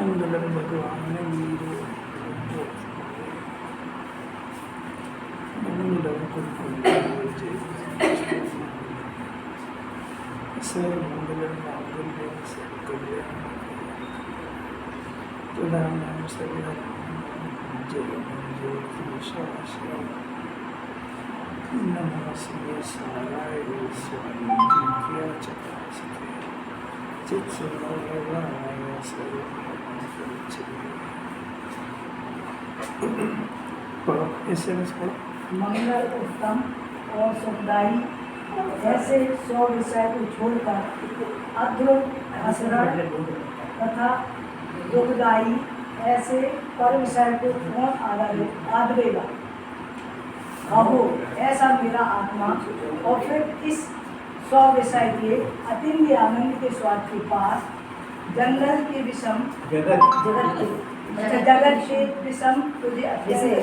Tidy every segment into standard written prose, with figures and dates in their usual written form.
मंगलम भगवान वीरो मंगलम सर्वमंगलम मांगल्यं सर्वकल्याणं प्रधानं सर्वमंगलं नमः शिवाय साराय स्वामी चकासते चित सर्वभवाय पढ़ो एसएमएस पढ़ो। मंगल उत्तम और सुखदायी ऐसे 100 विषय को छोड़कर अध्रुव असरण तथा दुखदायी ऐसे पर विषय को कौन आदरेगा। कहो ऐसा मेरा आत्मा। और फिर इस 100 विषय के अतिन्य आनंद के स्वाद के पास जंगल के विषम जगत के विषम तुझे विषय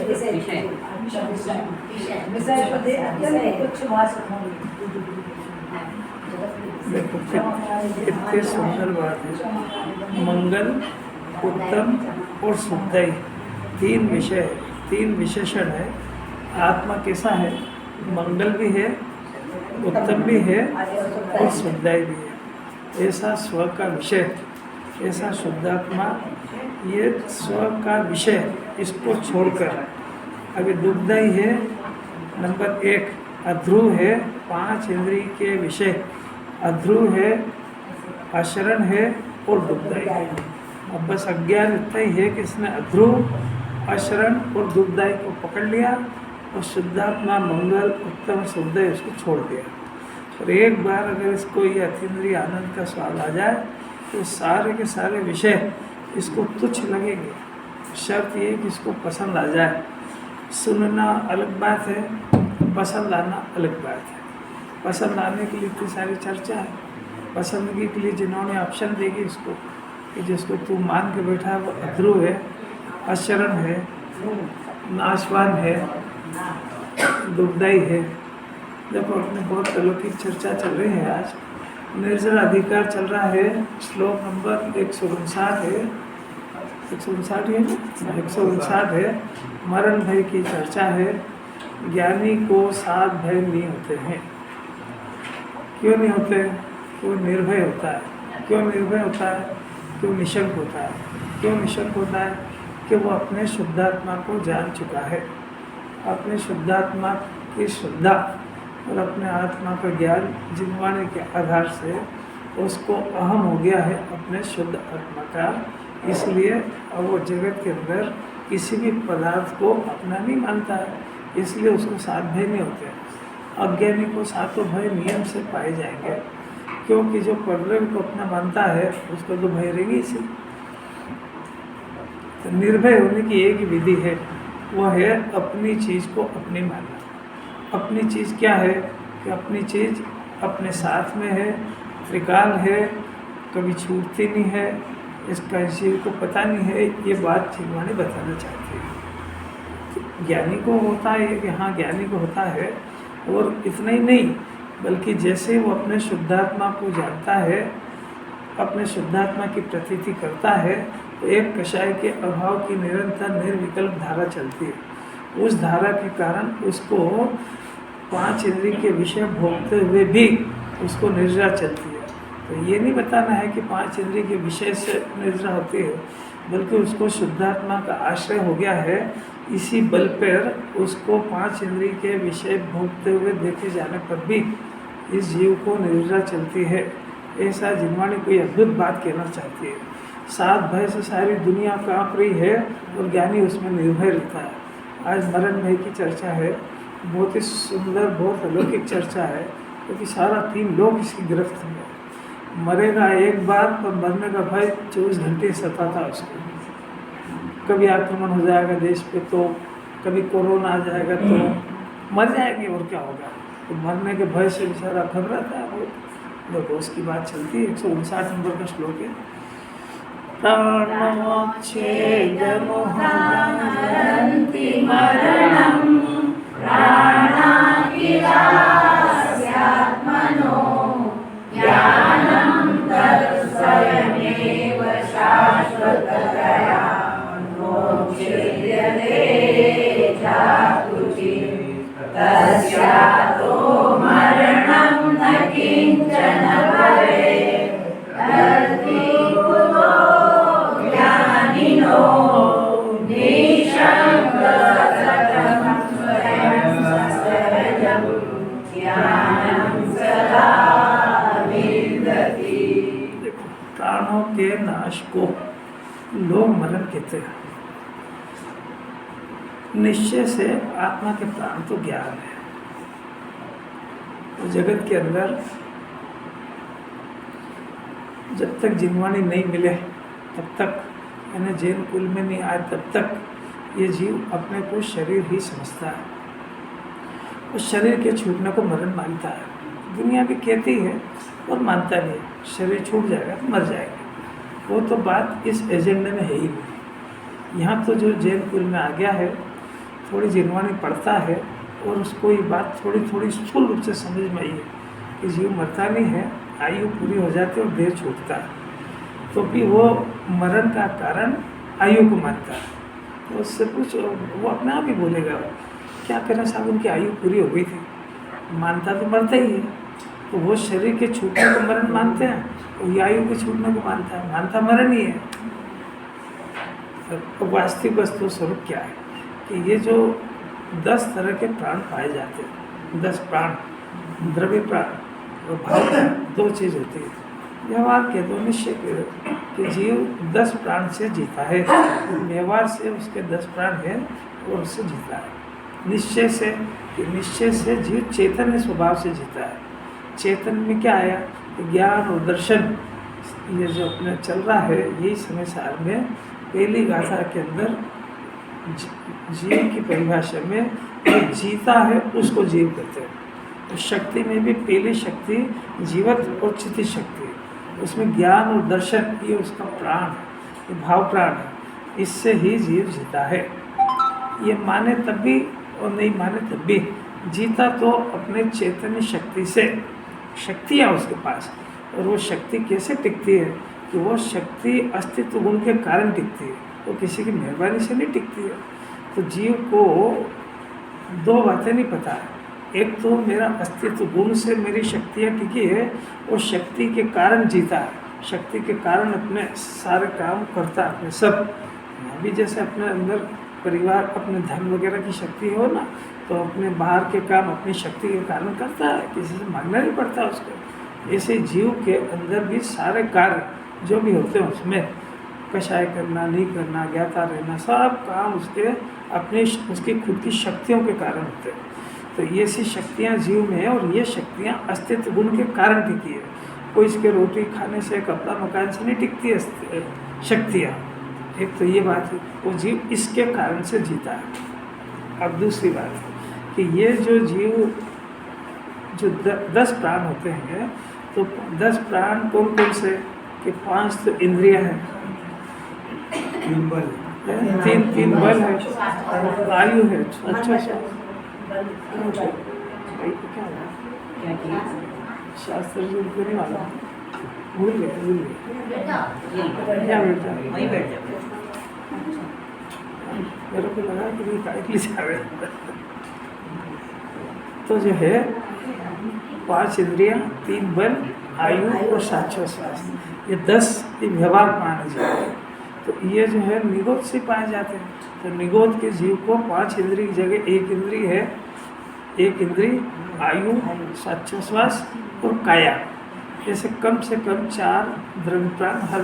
तुझे अत्यंत तुच्छ भाष होंगे। इतने सुंदर बात है। मंगल उत्तम और सुखदायी तीन विशेषण है। आत्मा कैसा है? मंगल भी है, उत्तम भी है और सुखदायी भी है। ऐसा स्व का विषय, ऐसा शुद्धात्मा, ये स्व का विषय, इसको छोड़कर अभी दुखदायी है। नंबर 1 अध्रुव है, 5 इंद्रिय के विषय अध्रुव है, आचरण है और दुखदायी है। अब बस अज्ञान इतना ही है कि इसने अध्रुव, आचरण और दुखदायी को पकड़ लिया और शुद्धात्मा मंगल उत्तम सुखदायी उसको छोड़ दिया। और एक बार अगर इसको ये अतीन्द्रिय आनंद का स्वाद आ जाए तो सारे के सारे विषय इसको तुच्छ लगेंगे। शर्त ये कि इसको पसंद आ जाए। सुनना अलग बात है, पसंद आना अलग बात है। पसंद आने के लिए इतनी सारी चर्चा है। पसंदगी के लिए जिन्होंने ऑप्शन देगी इसको कि जिसको तू मान के बैठा है वो अध्रुव है, अशरण है, नाशवान है, दुखदायी है। देखो अपने बहुत अलौकिक चर्चा चल रही है। आज निर्जर अधिकार चल रहा है। श्लोक नंबर 159 है, 159 है ना, 159 है। मरण भय की चर्चा है। ज्ञानी को 7 भय नहीं होते हैं। क्यों नहीं होते? क्यों निर्भय होता है। क्यों निर्भय होता है? क्यों निशंक होता है? क्यों निशंक होता है? कि वो अपने शुद्धात्मा को जान चुका है। अपने शुद्धात्मा की श्रद्धा और अपने आत्मा का ज्ञान जिनवाने के आधार से उसको अहम हो गया है अपने शुद्ध आत्मा का। इसलिए अब वो जगत के अंदर किसी भी पदार्थ को अपना नहीं मानता है। इसलिए उसको 7 भय नहीं होते। अज्ञानी को 7 भय नियम से पाए जाएंगे, क्योंकि जो परलोक को अपना मानता है उसको तो भय रहेगी इसी। तो निर्भय होने की एक ही विधि है, वो है अपनी चीज़ को अपनी मानना। अपनी चीज़ क्या है? कि अपनी चीज़ अपने साथ में है, त्रिकाल है, कभी छूटती नहीं है, इसका किसी को पता नहीं है। ये बात चिन्वानी बताना चाहती है। ज्ञानी को होता है कि हाँ ज्ञानी को होता है। और इतना ही नहीं, बल्कि जैसे वो अपने शुद्धात्मा को जानता है, अपने शुद्धात्मा की प्रतीति करता है, तो एक कषाय के अभाव की निरंतर निर्विकल्प धारा चलती है। उस धारा के कारण उसको 5 इंद्रिय के विषय भोगते हुए भी उसको निर्जरा चलती है। तो ये नहीं बताना है कि 5 इंद्रिय के विषय से निर्जरा होती है, बल्कि उसको शुद्धात्मा का आश्रय हो गया है। इसी बल पर उसको 5 इंद्रिय के विषय भोगते हुए देखे जाने पर भी इस जीव को निर्जरा चलती है। ऐसा जिनवाणी कोई अद्भुत बात कहना चाहती है। 7 भय से सारी दुनिया काँप रही है और ज्ञानी उसमें निर्भय रहता है। आज मरण भय की चर्चा है, बहुत ही सुंदर, बहुत अलौकिक चर्चा है, क्योंकि सारा 3 लोग इसकी गिरफ्त में। मरेगा एक बार, पर मरने का भय 24 घंटे सताता उसको। कभी आक्रमण हो जाएगा देश पे, तो कभी कोरोना आ जाएगा, तो मर जाएंगे और क्या होगा। तो मरने के भय से बेचारा घबराता है वो। देखो उसकी बात चलती है। 159 नंबर का श्लोक है। प्राणमोक्षेदमुहरन्ति मरणं प्राणाखिलास्यात्मनो ज्ञानं तत् स्वयमेव शाश्वतः देखो, प्राणों के नाश को लोग मरण कहते हैं। निश्चय से आत्मा के प्राण तो ज्ञान है। तो जगत के अंदर जब तक जिनवाणी नहीं मिले तब तक, यानी जैन कुल में नहीं आए तब तक, ये जीव अपने को शरीर ही समझता है। उस शरीर के छूटने को मरण मानता है। दुनिया भी कहती है और मानता भी है, शरीर छूट जाएगा तो मर जाएगा। वो तो बात इस एजेंडे में है ही नहीं। यहाँ तो जो जैन कुल में आ गया है, थोड़ी जिनवाणी पढ़ता है और उसको ये बात थोड़ी थोड़ी स्थूल रूप से समझ में आई है कि जीव मरता नहीं है, आयु पूरी हो जाती है और देह छूटता है। तो भी वो मरण का कारण आयु को मानता है। तो उससे पूछो, वो अपने आप ही बोलेगा क्या करें साहब, उनकी आयु पूरी हो गई थी। मानता तो मरता ही है। तो वो शरीर के छूटने को मरण मानते हैं, वो आयु के छूटने को मानता है। मानता मरण ही है। तो वास्तविक वस्तु स्वरूप क्या है कि ये जो 10 तरह के प्राण पाए जाते हैं, 10 प्राण, द्रव्य प्राण और भाव प्राण, 2 चीज़ होती है। व्यवहार के दो निश्चय के दो कि जीव 10 प्राण से जीता है। व्यवहार से उसके 10 प्राण है और उससे जीता है। निश्चय से कि निश्चय से जीव चैतन्य स्वभाव से जीता है। चेतन में क्या आया कि ज्ञान और दर्शन, ये जो अपने चल रहा है, यही समय सार में पहली गाथा के अंदर जीव की परिभाषा में जो जीता है उसको जीव कहते हैं। तो शक्ति में भी पहली शक्ति जीवत और चिति शक्ति है। उसमें ज्ञान और दर्शन ये उसका प्राण है, ये भाव प्राण है। इससे ही जीव जीता है। ये माने तब भी और नहीं माने तब भी, जीता तो अपने चैतन्य शक्ति से। शक्तियाँ उसके पास, और वो शक्ति कैसे टिकती है कि वो शक्ति अस्तित्व गुण के कारण टिकती है, वो किसी की मेहरबानी से नहीं टिकती है। तो जीव को 2 बातें नहीं पता है। एक तो मेरा अस्तित्व गुण से मेरी शक्तियाँ टिकी है और शक्ति के कारण जीता है। शक्ति के कारण अपने सारे काम करता है, अपने सब। अभी जैसे अपने अंदर परिवार, अपने धन वगैरह की शक्ति हो ना, तो अपने बाहर के काम अपनी शक्ति के कारण करता है, किसी से मांगना नहीं पड़ता उसको। ऐसे जीव के अंदर भी सारे कार्य जो भी होते हैं उसमें कषाय करना, नहीं करना, ज्ञाता रहना, सब काम उसके अपने उसकी खुद की शक्तियों के कारण होते हैं। तो ये सी शक्तियाँ जीव में है और ये शक्तियाँ अस्तित्व गुण के कारण टिकी है। कोई इसके रोटी खाने से, कपड़ा मकान से नहीं टिकती है शक्तियाँ। एक तो ये बात है, वो जीव इसके कारण से जीता है। अब दूसरी बात है कि ये जो जीव जो 10 प्राण होते हैं, तो 10 प्राण कौन कौन से कि 5 तो इंद्रियां हैं, 3 बल है, 3 बल है, आयु है। अच्छा क्या शास्त्र जो नहीं वाला भूल गए क्या बेटा, मेरे को लगा कि नहीं काट ली जा रहे। तो जो है 5 इंद्रियां, 3 बल, आयु और साक्षोश्वास, ये 10 व्यवहार माने जाते हैं। तो ये जो है निगोद से पाए जाते हैं। तो निगोद के जीव को 5 इंद्रिय की जगह 1 इंद्रिय है, 1 इंद्रिय, आयु, साक्षोश्वास और काया, ऐसे कम से कम 4 द्रव्य प्राण हर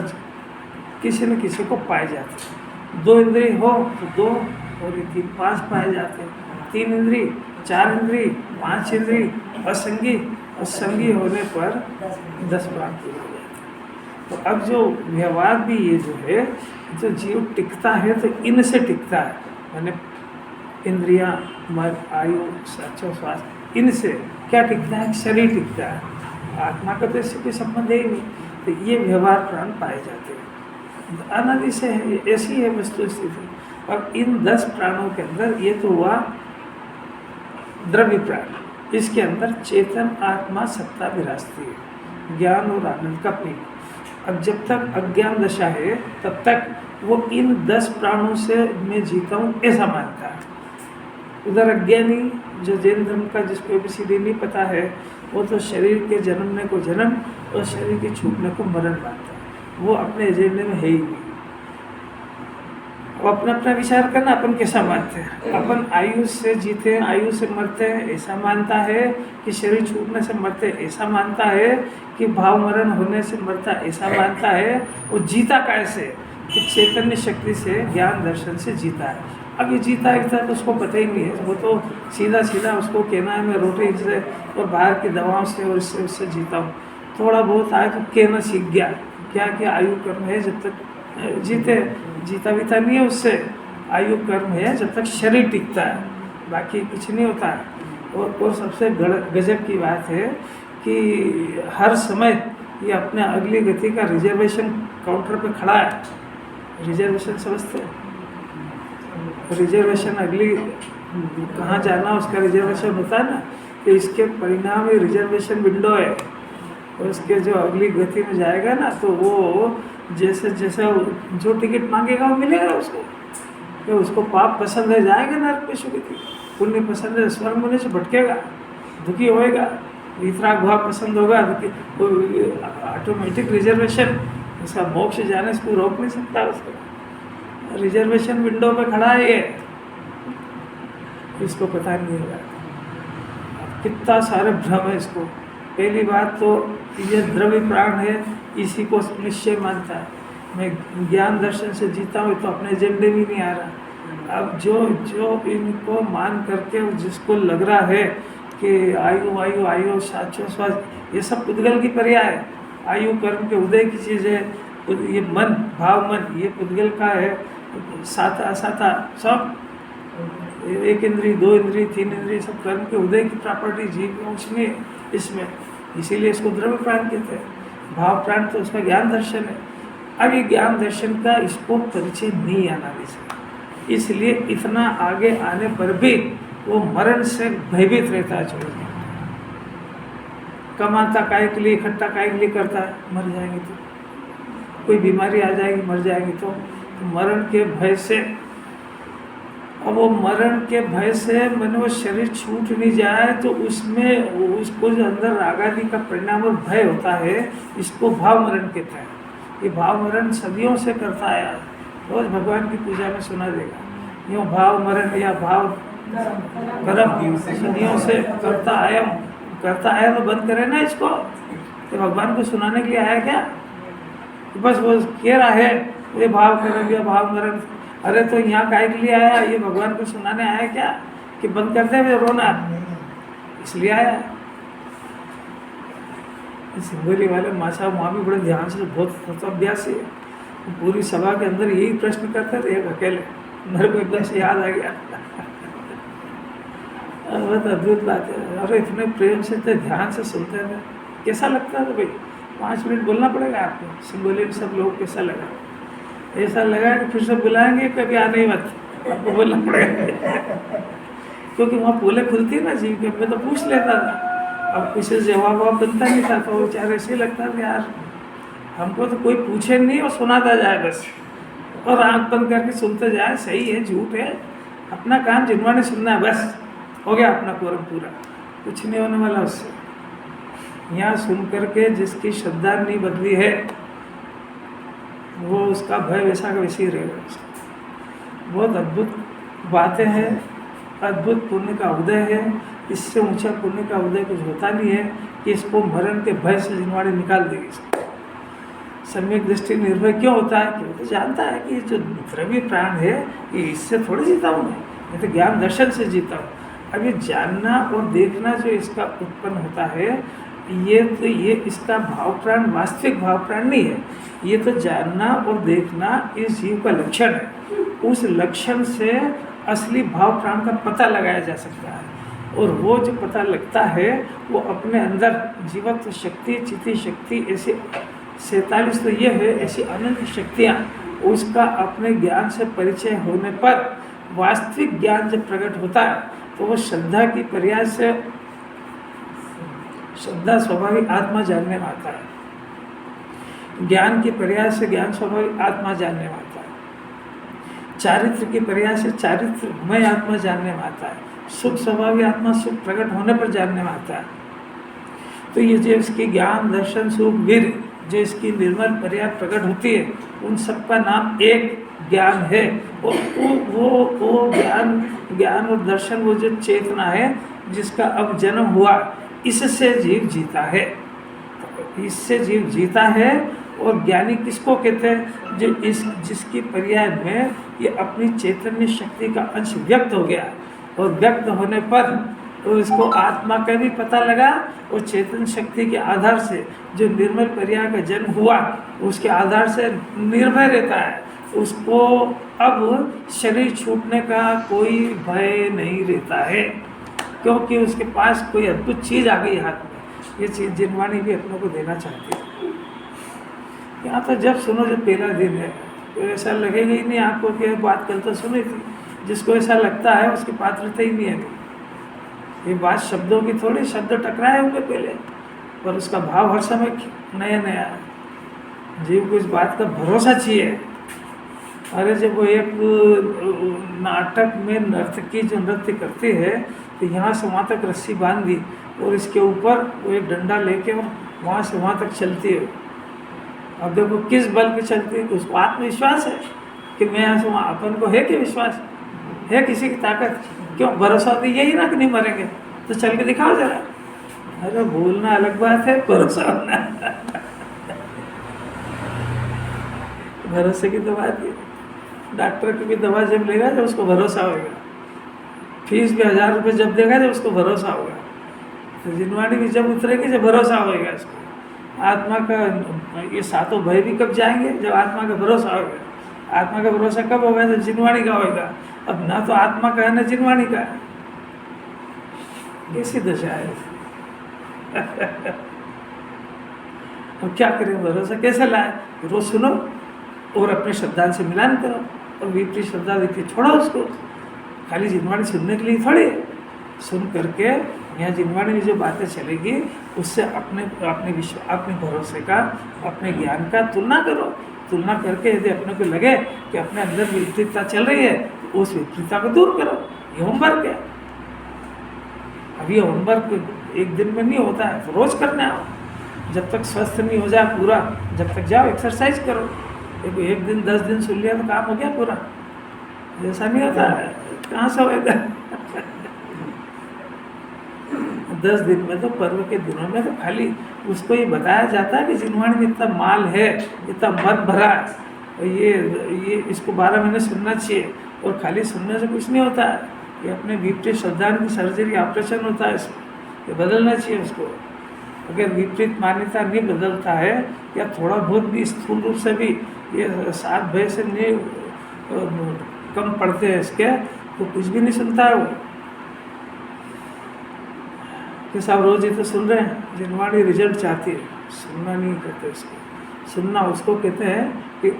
किसी न किसी को पाए जाते हैं। 2 इंद्रिय हो तो 2 और 3, 5 पाए जाते हैं। 3 इंद्रिय, 4 इंद्रिय, 5 इंद्रिय, असंगी और संगी होने पर 10 प्राण पूरे हो जाते हैं। तो अब जो व्यवहार भी ये जो है, जो जीव टिकता है तो इनसे टिकता है, मैंने इंद्रियां, मन, आयु, साक्षोश्वास, इनसे क्या टिकता है? शरीर टिकता है। आत्मा का तो इससे कोई संबंध ही नहीं। तो ये व्यवहार प्राण पाए जाते हैं, अनादि से है, ऐसी है वस्तु स्थिति। अब इन 10 प्राणों के अंदर ये तो हुआ द्रव्य प्राण, इसके अंदर चेतन आत्मा सत्ता विराजती है, ज्ञान और आनंद का प्रेम। अब जब तक अज्ञान दशा है तब तक वो इन 10 प्राणों से मैं जीता हूँ ऐसा मानता है। उधर अज्ञानी जो जैन धर्म का जिसको ABCD नहीं पता है, वो तो शरीर के जन्मने को जन्म और शरीर के छूटने को मरण मानता है। वो अपने एजेंडे में है ही नहीं। अपना अपना विचार करना अपन कैसा मानते हैं। अपन आयु से जीते हैं, आयु से मरते हैं ऐसा मानता है, कि शरीर छूटने से मरते हैं ऐसा मानता है, कि भाव मरण होने से मरता ऐसा मानता है। वो जीता कैसे? कि चैतन्य शक्ति से, ज्ञान दर्शन से जीता है। अब ये जीता है तो उसको पता ही नहीं है, वो तो सीधा सीधा उसको कहना है मैं रोटी से और बाहर की दवाओं से और इससे उससे जीता हूँ। थोड़ा बहुत आए तो कहना सीख गया, क्या क्या आयु कर्म है जब तक जीते, जीता बीता नहीं है उससे। आयु कर्म है जब तक शरीर टिकता है, बाकी कुछ नहीं होता है। और सबसे गजब की बात है कि हर समय ये अपने अगली गति का रिजर्वेशन काउंटर पे खड़ा है। रिजर्वेशन समझते हैं? रिजर्वेशन अगली कहाँ जाना उसका रिजर्वेशन होता है ना, तो इसके परिणाम ये रिजर्वेशन विंडो है। और उसके जो अगली गति में जाएगा ना, तो वो जैसे जैसे जो टिकट मांगेगा वो मिलेगा उसको। तो उसको पाप पसंद है जाएगा नरक में सुगति, पुण्य पसंद है स्वर्ग में से भटकेगा, दुखी होएगा। इतना गुहा पसंद होगा तो ऑटोमेटिक रिजर्वेशन, उसका मोक्ष जाने से कोई रोक नहीं सकता उसको। रिजर्वेशन विंडो पे खड़ा है ये, इसको पता नहीं होगा। कितना सारे भ्रम है इसको। पहली बात तो ये द्रव्य प्राण है, इसी को निश्चय मानता है। मैं ज्ञान दर्शन से जीता हूँ तो अपने एजेंडे में नहीं आ रहा। अब जो इनको मान करके जिसको लग रहा है कि आयु आयु आयु श्वास, ये सब पुद्गल की पर्याय है। आयु कर्म के उदय की चीज़ है। ये मन, भाव मन, ये पुद्गल का है। साता साता सब, एक इंद्री, दो इंद्री, तीन इंद्री, सब कर्म के उदय की प्रॉपर्टी जीव अंश में इसमें, इसीलिए इसको द्रव्य प्राण कहते हैं। भाव प्राण तो उसका ज्ञान दर्शन है। अब ये ज्ञान दर्शन का इसको परिचय नहीं आना इसलिए, इसलिए इतना आगे आने पर भी वो मरण से भयभीत रहता है। छोड़ कमाता काय के लिए, इकट्ठा काय के लिए करता है, मर जाएंगे तो, कोई बीमारी आ जाएगी मर जाएंगे तो मरण के भय से। अब वो मरण के भय से मन वो शरीर छूट नहीं जाए तो उसमें उसको जो अंदर रागादि का परिणाम और भय होता है, इसको भाव मरण कहता है। ये भाव मरण सदियों से करता आया, रोज भगवान की पूजा में सुना देगा। यूँ भाव मरण या भाव कर्म सदियों से करता आया तो बंद करे ना इसको। तो भगवान को सुनाने के लिए आया क्या? तो बस वो कह रहा है ये भाव कर्म या भाव मरण। अरे तो यहाँ काय के लिए आया? ये भगवान को सुनाने आया क्या कि बंद करते हुए रोना? इसलिए आया। सिंगोली वाले माँ साहब वहाँ भी बड़े ध्यान से, बहुत अभ्यास है। पूरी सभा के अंदर यही प्रश्न करते थे, एक अकेले। मेरे को एकदम से याद आ गया। बहुत अद्भुत बात है। अरे इतने प्रेम से थे, ध्यान से सुनते थे। कैसा लगता था भाई? 5 मिनट बोलना पड़ेगा आपको। सिंगोली में सब लोग कैसा लगा? ऐसा लगा कि फिर से बुलाएंगे, कभी आने ही मत, आपको बोलना पड़ेगा। क्योंकि वहाँ पोले खुलती है ना जीव के, मैं तो पूछ लेता था। अब किसी से जवाब बनता नहीं था, तो बेचारे ऐसे लगता था यार हमको तो कोई पूछे नहीं और सुनाता जाए बस, और आँख बंद करके सुनते जाए। सही है झूठ है, अपना काम जिन्होंने सुनना है बस, हो गया अपना कोरम पूरा, कुछ नहीं होने वाला उससे। यहाँ सुन करके जिसकी श्रद्धा नहीं बदली है वो उसका भय वैसा का वैसे ही रहेगा। बहुत अद्भुत बातें हैं, अद्भुत पुण्य का उदय है। इससे ऊंचा पुण्य का उदय कुछ होता नहीं है कि इसको मरण के भय से जिनवाड़ी निकाल देगी। सम्यक दृष्टि निर्भय क्यों होता है? क्यों? तो जानता है कि जो द्रव्य प्राण है ये इससे थोड़ी जीता हूँ मैं तो ज्ञान दर्शन से जीता हूँ। अब ये जानना और देखना जो इसका उत्पन्न होता है, ये इसका भाव प्राण वास्तविक भाव प्राण नहीं है। ये तो जानना और देखना इस जीव का लक्षण है। उस लक्षण से असली भाव प्राण का पता लगाया जा सकता है। और वो जो पता लगता है वो अपने अंदर जीवत्व शक्ति, चिति शक्ति, ऐसी 47 तो ये है, ऐसी अनंत शक्तियाँ, उसका अपने ज्ञान से परिचय होने पर वास्तविक ज्ञान जब प्रकट होता है तो वो श्रद्धा की पर्याय से, श्रद्धा स्वाभाविक आत्मा जानने में आता है। ज्ञान की पर्याय से ज्ञान स्वाभाविक आत्मा जानने में आता है। चारित्र की पर्याय से चारित्रमय आत्मा जानने में आता है। सुख स्वभाविक आत्मा सुख प्रकट होने पर जानने में आता है। तो ये जो इसकी ज्ञान दर्शन सुख वीर जो इसकी निर्मल पर्याय प्रकट होती है, उन सब का नाम एक ज्ञान है। वो ज्ञान और दर्शन, वो जो चेतना है जिसका अब जन्म हुआ, इससे जीव जीता है। इससे जीव जीता है। और ज्ञानी किसको कहते हैं? जो जिसकी पर्याय में ये अपनी चैतन्य शक्ति का अंश व्यक्त हो गया, और व्यक्त होने पर तो इसको आत्मा का भी पता लगा, और चेतन शक्ति के आधार से जो निर्मल पर्याय का जन्म हुआ, उसके आधार से निर्भय रहता है। उसको अब शरीर छूटने का कोई भय नहीं रहता है, क्योंकि उसके पास कोई अद्भुत चीज़ आ गई हाथ में। ये चीज़ जिनवाणी भी अपनों को देना चाहती है। यहाँ तो जब सुनो, जब पहला दिन है, तो ऐसा लगेगा ही नहीं आपको कि बात कल तो सुनी थी। जिसको ऐसा लगता है उसकी पात्रता ही नहीं है। ये बात शब्दों की थोड़ी, शब्द टकराए होंगे पहले, पर उसका भाव हर समय नया नया है। जीव को इस बात का भरोसा चाहिए। अरे जब वो एक नाटक में नर्तकी जो नृत्य करती है, तो यहाँ से वहाँ तक रस्सी बांध दी, और इसके ऊपर वो एक डंडा लेके और वहाँ से वहाँ तक चलती है। अब देखो किस बल पे चलती है? उसको आत्मविश्वास है कि मैं यहाँ से वहाँ। अपन को है कि विश्वास है किसी की ताकत? क्यों भरोसा होती यही ना कि नहीं मरेंगे, तो चल के दिखाओ जरा। अरे बोलना अलग बात है, भरोसा होना भरोसे की तो बात है। डॉक्टर की भी दवा जब लेगा जब उसको भरोसा होगा, फीस भी 1000 रुपये जब देगा जब उसको भरोसा होगा, तो जिनवाणी भी जब उतरेगी जब भरोसा होगा इसको। आत्मा का ये सातों भय भी कब जाएंगे? जब आत्मा का भरोसा होगा। आत्मा का भरोसा कब होगा? जब जिनवाणी का होगा। अब ना तो आत्मा का है ना जिनवाणी का है, कैसी दशा है। अब क्या करें? भरोसा कैसे लाए? रोज सुनो और अपने श्रद्धा से मिलान करो, और विपरीत श्रद्धा विपरीत छोड़ो उसको। खाली जिनवाणी सुनने के लिए थोड़ी, सुन करके यहाँ जिनवाणी में जो बातें चलेगी उससे अपने भरोसे का, अपने ज्ञान का तुलना करो। तुलना करके यदि अपने को लगे कि अपने अंदर विपरीतता चल रही है, तो उस विपरीतता को दूर करो। ये होमवर्क है। अब ये होमवर्क एक दिन में नहीं होता है, तो रोज करने आओ। जब तक स्वस्थ नहीं हो जाए पूरा, जब तक जाओ एक्सरसाइज करो। देखो एक दिन 10 दिन सुन लिया तो काम हो गया पूरा? ऐसा नहीं होता है। कहाँ से होगा 10 दिन में? तो पर्व के दिनों में तो खाली उसको ये बताया जाता है कि जिनवाणी में इतना माल है, इतना मन भरा है, और ये इसको 12 महीने सुनना चाहिए। और खाली सुनने से कुछ नहीं होता है। ये अपने विपरीत श्रद्धा की सर्जरी ऑपरेशन होता है इसमें, ये बदलना चाहिए उसको। अगर विपरीत मान्यता नहीं बदलता है, या थोड़ा बहुत भी स्थूल रूप से भी ये 7 भय से नहीं कम पड़ते हैं इसके, तो कुछ भी नहीं सुनता है वो। कि साहब रोज ही तो सुन रहे हैं। जिनवाणी रिजल्ट चाहती है, सुनना नहीं कहते इसको। सुनना उसको कहते हैं कि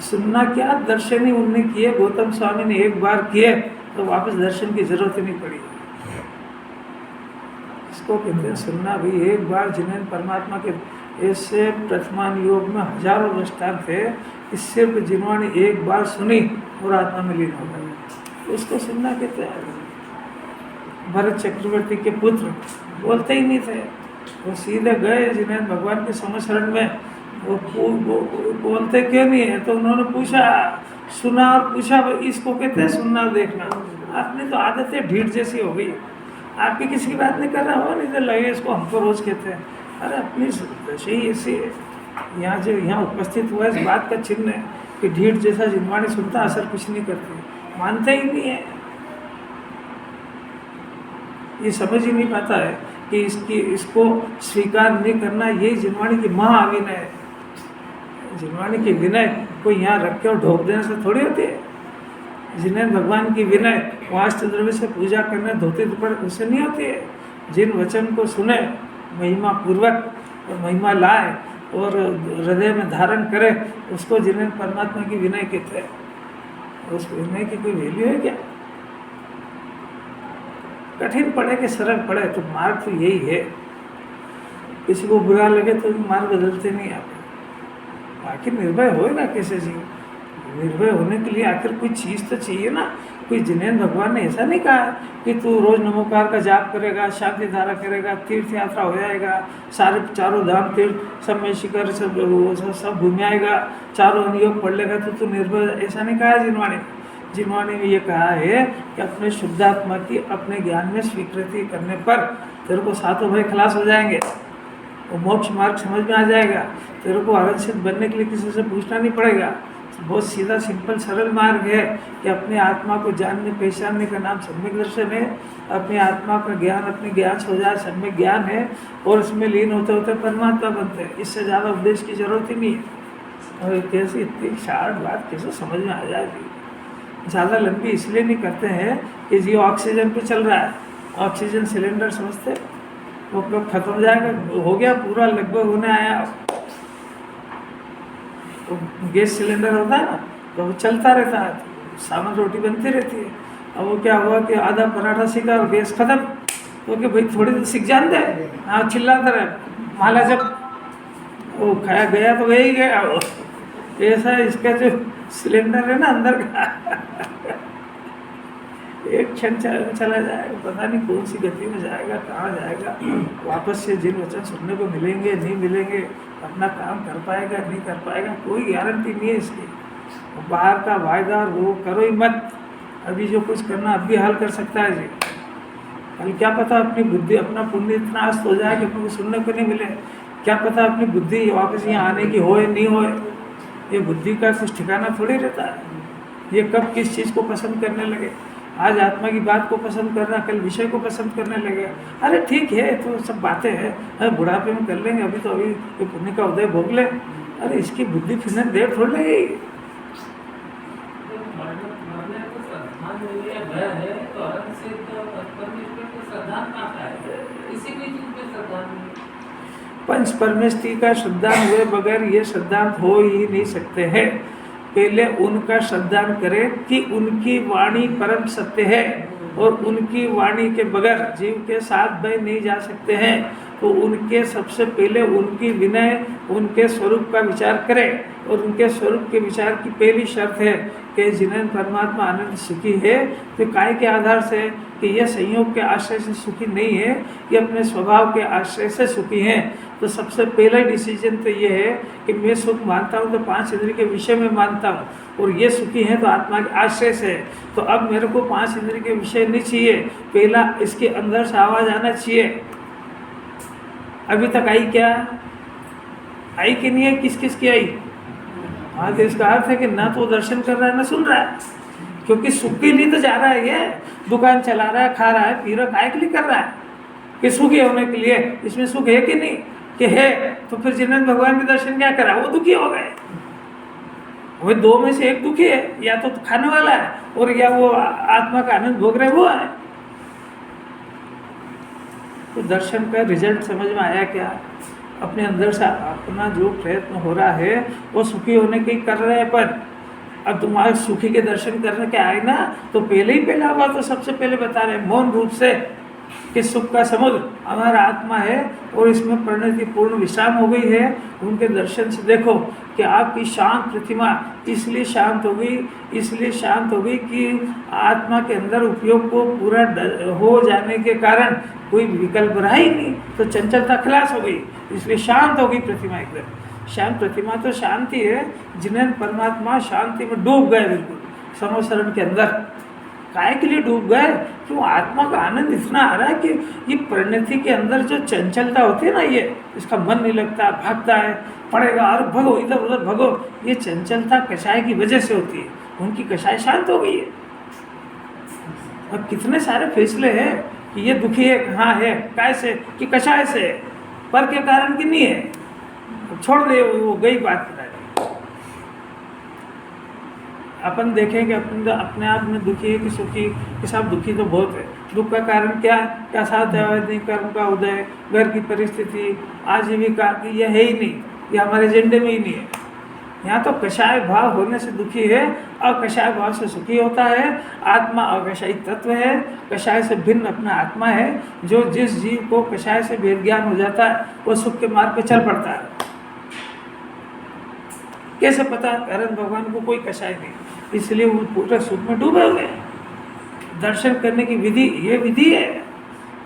सुनना क्या, दर्शन ही उनने किए। गौतम स्वामी ने एक बार किए तो वापस दर्शन की जरूरत ही नहीं पड़ी। इसको कहते हैं सुनना भी। एक बार जिन्हें परमात्मा के ऐसे प्रथमान योग में हजारों दृष्टांत थे, इस सिर्फ जिनवाणी एक बार सुनी और आत्मा में लीन हो गई, उसको सुनना कहते हैं। भरत चक्रवर्ती के पुत्र बोलते ही नहीं थे, वो सीधे गए जिन्हें भगवान के समशरण में। वो बोलते क्यों नहीं है? तो उन्होंने पूछा, सुना और पूछा। इसको कहते हैं सुनना और देखना। आपने तो आदतें ढीठ जैसी हो गई। आपकी किसी की बात नहीं कर रहा हो, नहीं तो लगे इसको हमको रोज कहते हैं। अरे अपनी सही ऐसी है। यहाँ जो यहाँ उपस्थित हुआ इस बात का चिन्ह है कि ढीठ जैसा जिनवाणी सुनता असर कुछ नहीं करती, मानते ही नहीं है। ये समझ ही नहीं पाता है कि इसको स्वीकार नहीं करना यही जिनवाणी की महाविनय है। जिनवाणी की विनय कोई यहाँ रख के और ढोक देने से थोड़ी होती है। जिन्हें भगवान की विनय वास्तु द्रव्य से पूजा करने धोते दुपड़ उससे नहीं होती है। जिन वचन को सुने महिमा पूर्वक और महिमा लाए और हृदय में धारण करे, उसको जिन्हें परमात्मा की विनय कहते हैं। उस विनय की कोई वैल्यू है क्या? कठिन पड़े कि सरल पड़े, तो मार्ग तो यही है। किसी को बुरा लगे तो मार्ग बदलते नहीं आप। आखिर निर्भय होएगा कैसे जी? निर्भय होने के लिए आखिर कोई चीज़ तो चाहिए ना। कोई जिनेंद्र भगवान ने ऐसा नहीं कहा कि तू रोज नमोकार का जाप करेगा, शांति धारा करेगा, तीर्थ यात्रा हो जाएगा, सारे चारों धाम तीर्थ सब में शिखर सब घूम आएगा, चारों अनुयोग पढ़ लेगा तो तू निर्भय, ऐसा नहीं कहा जिनवाणी ने। जिनवाणी में ये कहा है कि अपने शुद्धात्मा की अपने ज्ञान में स्वीकृति करने पर तेरे को सातों भय खलास हो जाएंगे, वो मोक्ष मार्ग समझ में आ जाएगा, तेरे को आरक्षित बनने के लिए किसी से पूछना नहीं पड़ेगा। बहुत सीधा सिंपल सरल मार्ग है कि अपने आत्मा को जानने पहचानने का नाम सम्यक दर्शन है। अपनी आत्मा का ज्ञान अपने ज्ञान से हो जाए, सम्यक ज्ञान है, और इसमें लीन होते होते परमात्मा बनते हैं। इससे ज़्यादा उपदेश की जरूरत ही नहीं है। और कैसी इतनी शार्ट बात कैसे समझ में आ जाएगी। ज़्यादा लंबी इसलिए नहीं करते हैं कि जी ऑक्सीजन पे चल रहा है, ऑक्सीजन सिलेंडर समझते, वो कब खत्म हो जाएगा, हो गया पूरा लगभग होने आया। तो गैस सिलेंडर होता है ना, तो वो चलता रहता है, सामान रोटी बनती रहती है। अब वो क्या हुआ कि आधा पराठा सीखा और गैस खत्म, तो कि भाई थोड़ी देर सीख जानते हैं, हाँ चिल्लाता रहे माला जब वो खाया गया तो वही गया। वो ऐसा इसका जो सिलेंडर है ना अंदर का एक क्षण चला जाएगा, पता नहीं कौन सी गति में जाएगा, कहाँ जाएगा, वापस से जिन वचन सुनने को मिलेंगे नहीं मिलेंगे, अपना काम कर पाएगा नहीं कर पाएगा, कोई गारंटी नहीं है इसकी। बाहर का वायदा वो करो ही मत, अभी जो कुछ करना अभी हाल कर सकता है जी, कल क्या पता अपनी बुद्धि अपना पुण्य इतना अस्त हो जाए कि अपने को सुनने को नहीं मिले, क्या पता अपनी बुद्धि वापस यहाँ आने की होए नहीं होए। ये बुद्धि का कुछ ठिकाना थोड़ी रहता है, ये कब किस चीज़ को पसंद करने लगे। आज आत्मा की बात को पसंद करना, कल विषय को पसंद करने लगे। अरे ठीक है, तो सब बातें हैं, अरे बुढ़ापे में कर लेंगे, अभी तो अभी ये पुण्य का उदय भोग ले। अरे इसकी बुद्धि फिरने देर थोड़ लगेगी। पंच परमेष्टि का श्रद्धान हुए बगैर ये श्रद्धांत हो ही नहीं सकते हैं। पहले उनका श्रद्धान करें कि उनकी वाणी परम सत्य है और उनकी वाणी के बगैर जीव के साथ बह नहीं जा सकते हैं। तो उनके सबसे पहले उनकी विनय, उनके स्वरूप का विचार करें, और उनके स्वरूप के विचार की पहली शर्त है कि जिन्हें परमात्मा आनंद सुखी है, तो काय के आधार से कि यह संयोग के आश्रय से सुखी नहीं है, ये अपने स्वभाव के आश्रय से सुखी हैं। तो सबसे पहला डिसीजन तो ये है कि मैं सुख मानता हूँ तो पांच इंद्रिय के विषय में मानता हूँ, और ये सुखी हैं तो आत्मा के आश्रय से। तो अब मेरे को पांच इंद्रिय के विषय नहीं चाहिए, पहला इसके अंदर से आवाज़ आना चाहिए। अभी तक आई क्या? आई कि नहीं है? किस किस की आई? हाँ, तो इसका अर्थ है कि ना तो दर्शन कर रहा है ना सुन रहा है, क्योंकि सुख के लिए तो जा रहा है, ये दुकान चला रहा है, खा रहा है, पी रहा है, काय के लिए कर रहा है? कि सुखी होने के लिए। इसमें सुख है कि नहीं? कि है। तो फिर जिन्होंने भगवान के दर्शन क्या करा, वो दुखी हो गए। वो दो में से एक दुखी है, या तो खाने वाला है और या वो आत्मा का आनंद भोग रहे वो है। तो दर्शन का रिजल्ट समझ में आया क्या? अपने अंदर से अपना जो प्रयत्न हो रहा है वो सुखी होने के कर रहे हैं। पर अब तुम्हारे सुखी के दर्शन करने के आए ना, तो पहले ही पहला हुआ तो सबसे पहले बता रहे मौन रूप से कि सुख का समुद्र हमारा आत्मा है और इसमें परिणति पूर्ण विश्राम हो गई है। उनके दर्शन से देखो कि आपकी शांत प्रतिमा इसलिए शांत हो गई कि आत्मा के अंदर उपयोग को पूरा हो जाने के कारण कोई विकल्प रहा ही नहीं, तो चंचलता खलास हो गई, इसलिए शांत हो गई प्रतिमा एकदम। शांत प्रतिमा तो शांति है, जिन्हें परमात्मा शांति में डूब गए, बिल्कुल समोसरण के अंदर। काय के लिए डूब गए? क्यों? आत्मा का आनंद इतना आ रहा है कि ये परिणति के अंदर जो चंचलता होती है ना, ये इसका मन नहीं लगता, भागता है, पड़ेगा और भगो, इधर उधर भगो, ये चंचलता कषाय की वजह से होती है। उनकी कषाय शांत हो गई है। अब कितने सारे फैसले हैं कि ये दुखी है, हाँ है, काय से कि कषाय से, पर के कारण की नहीं है, छोड़ दे, वो गई बात। अपन देखें कि अपने आप में दुखी है कि सुखी, कि सब दुखी तो बहुत है। दुख का कारण क्या? क्या साथ है? कर्म का उदय, घर की परिस्थिति, आजीविका, ये है ही नहीं, ये हमारे एजेंडे में ही नहीं है। यहाँ तो कषाय भाव होने से दुखी है, अकषाय भाव से सुखी होता है। आत्मा अकषायी तत्व है, कषाय से भिन्न अपना आत्मा है। जो जिस जीव को कषाय से भेद ज्ञान हो जाता है वो सुख के मार्ग पर चल पड़ता है। कैसे पता? कारण भगवान को कोई कषाय नहीं, इसलिए वो पूरे सुख में डूबे हुए हैं। दर्शन करने की विधि ये विधि है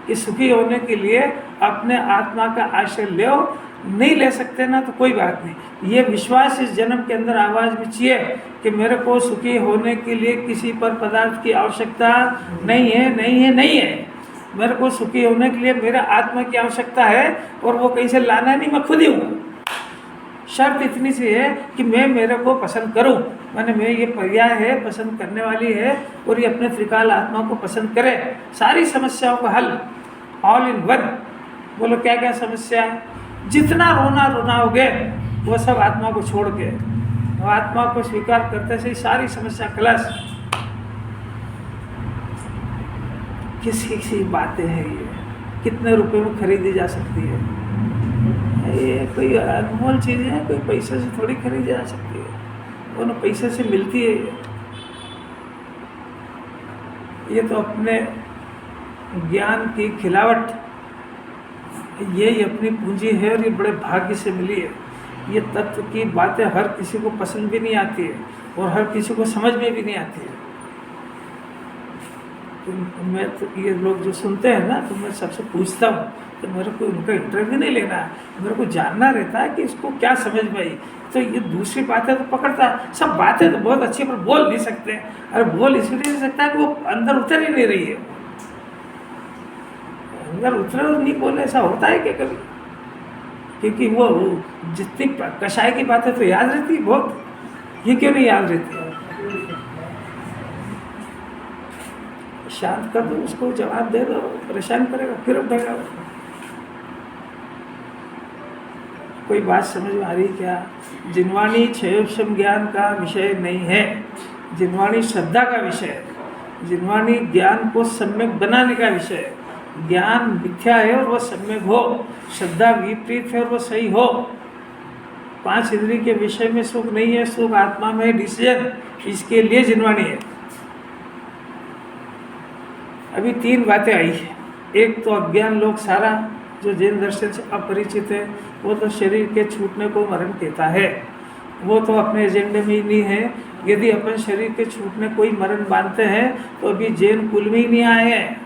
कि सुखी होने के लिए अपने आत्मा का आश्रय लो। नहीं ले सकते ना तो कोई बात नहीं, ये विश्वास इस जन्म के अंदर आवाज में चाहिए कि मेरे को सुखी होने के लिए किसी पर पदार्थ की आवश्यकता नहीं है, नहीं है, नहीं है। मेरे को सुखी होने के लिए मेरे आत्मा की आवश्यकता है, और वो कहीं से लाना नहीं, मैं खुद ही हूँ। शर्त इतनी सी है कि मैं मेरे को पसंद करूं, माने मैं ये पर्याय है, पसंद करने वाली है, और ये अपने त्रिकाल आत्मा को पसंद करे। सारी समस्याओं का हल ऑल इन वन। बोलो क्या क्या समस्या है? जितना रोना रोनाओगे वो सब आत्मा को छोड़ के, वो आत्मा को स्वीकार करते से सारी समस्या खलास। किसी किसी बातें हैं ये, कितने रुपए में खरीदी जा सकती है? ये कोई अनमोल चीज़ें हैं, कोई पैसे से थोड़ी खरीदी जा सकती है, वो ना पैसे से मिलती है। ये तो अपने ज्ञान की खिलावट, यही अपनी पूंजी है, और ये बड़े भाग्य से मिली है। ये तत्व की बातें हर किसी को पसंद भी नहीं आती है, और हर किसी को समझ में भी नहीं आती है। तो मैं तो ये लोग जो सुनते हैं ना, तो मैं सबसे पूछता हूँ, तो मेरे को उनका इंटरव्यू नहीं लेना है, मेरे को जानना रहता है कि इसको क्या समझ में आई। तो ये दूसरी बातें तो पकड़ता है, सब बातें तो बहुत अच्छी, पर बोल नहीं सकते। अरे बोल इसलिए नहीं सकता कि वो अंदर उतर ही नहीं रही है। अंदर उतरे और नहीं बोले, ऐसा होता है क्या कभी? क्योंकि वो जितनी कषाय की बातें तो याद रहती है बहुत, ये क्यों नहीं याद रहती? शांत कर दो उसको, जवाब दे दो, परेशान करेगा फिर उठेगा। कोई बात समझ में आ रही क्या? जिनवाणी क्षयोक्षम ज्ञान का विषय नहीं है, जिनवाणी श्रद्धा का विषय है। जिनवाणी ज्ञान को सम्यक बनाने का विषय है। ज्ञान मिथ्या है और वह सम्यक हो, श्रद्धा विपरीत है और वह सही हो। 5 इंद्रिय के विषय में सुख नहीं है, सुख आत्मा में है, डिसीजन, इसके लिए जिनवाणी है। अभी 3 बातें आई है। एक तो अज्ञान लोग सारा, जो जैन दर्शन से अपरिचित है, वो तो शरीर के छूटने को मरण कहता है, वो तो अपने एजेंडे में ही नहीं है। यदि अपन शरीर के छूटने कोई मरण मानते हैं तो अभी जैन कुल में ही नहीं आए हैं।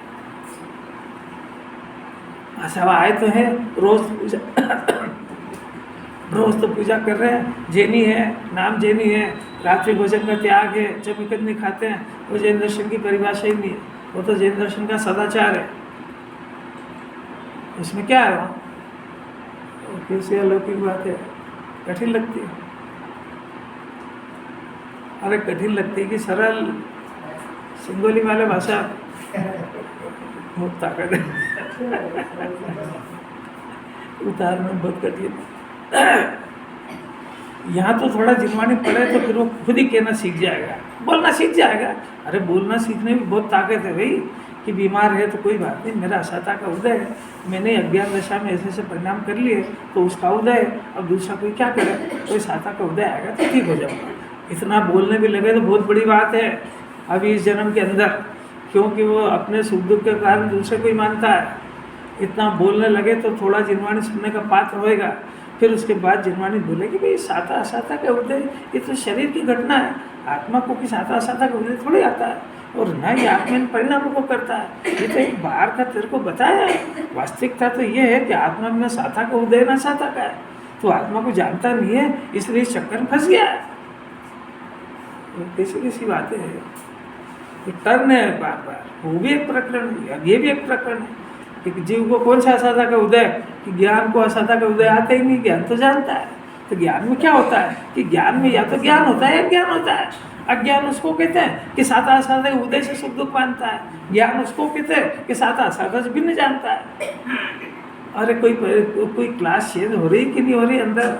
सब आए तो है, रोज पूजा रोज तो पूजा कर रहे हैं, जैनी है, नाम जैनी है, रात्रि भोजन का त्याग है, चमिकत नहीं खाते हैं, वो जैन दर्शन की परिभाषा ही नहीं है। वो तो जैन दर्शन का सदाचार है। इसमें क्या है? वहाँ कैसी अलौकिक बात है, कठिन लगती है। अरे कठिन लगती है कि सरल सिंगोली वाले भाषा बहुत ताकत है, उतारना बहुत कठिन। यहाँ तो थोड़ा जिनवाणी पड़े तो फिर वो खुद ही कहना सीख जाएगा, बोलना सीख जाएगा। अरे बोलना सीखने में बहुत ताकत है भाई, कि बीमार है तो कोई बात नहीं, मेरा असाता का उदय है, मैंने अज्ञान दशा में ऐसे ऐसे परिणाम कर लिए तो उसका उदय है। अब दूसरा कोई क्या करे, कोई साता का उदय आएगा तो ठीक हो जाएगा। इतना बोलने भी लगे तो बहुत बड़ी बात है अभी इस जन्म के अंदर, क्योंकि वो अपने सुख दुख के कारण दूसरे को ही मानता है। इतना बोलने लगे तो थोड़ा जिनवाणी सुनने का पात्र होएगा। फिर उसके बाद जिनवाणी बोलेगी भाई साता असाता का उदय ये तो शरीर की घटना है, आत्मा को किस साता असाता का उदय थोड़ी आता है, और ना ही आत्मा इन परिणामों को करता है। ये तो एक बाहर का तेरे को बताया है। वास्तविकता तो ये है कि आत्मा में साता का उदय ना साता का है, तो आत्मा को जानता नहीं है, इसलिए इस चक्कर में फंस गया है। कैसी कैसी बातें हैं, टर्न है बार बार। वो भी एक प्रकरण है, ये भी एक प्रकरण है कि जीव को कौन सा असाता का उदय, कि ज्ञान को असाता का उदय आता ही नहीं, ज्ञान तो जानता है। तो ज्ञान में क्या होता है कि ज्ञान में या तो ज्ञान होता है या ज्ञान होता है। अज्ञान उसको कहते हैं कि साता असाता के उदय से सुख दुख मानता है, ज्ञान उसको कहते हैं कि साता असाता से भिन्न जानता है। अरे कोई क्लास चेंज हो रही कि नहीं हो रही अंदर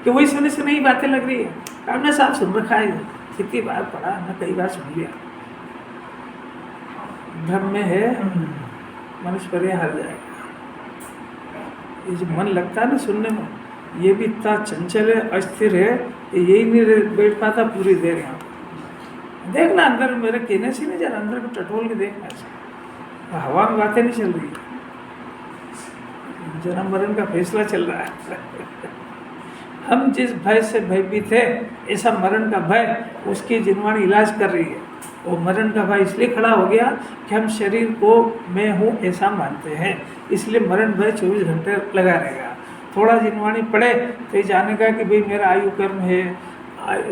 कि वही सुने से नई बातें लग रही है। हमने साहब सुन रखा है, कितनी बार पढ़ा, हमने कई बार सुन लिया। भ्रम में है मनुष्य पर हार जाएगा। ये जो मन लगता है ना सुनने में, ये भी इतना चंचल है, अस्थिर है, यही नहीं बैठ पाता पूरी देर। यहाँ देखना अंदर, मेरे कहने से नहीं जरा अंदर को टटोल के देखना, हवा में बातें नहीं चल रही। जन्म मरण का फैसला चल रहा है। हम जिस भय से भयभीत है, ऐसा मरण का भय उसकी जिनवाणी इलाज कर रही है। वो मरण का भय इसलिए खड़ा हो गया कि हम शरीर को मैं हूँ ऐसा मानते हैं, इसलिए मरण भय 24 घंटे लगा रहेगा। थोड़ा जिनवाणी पड़े तो ये जानेगा कि भाई मेरा आयु कर्म है,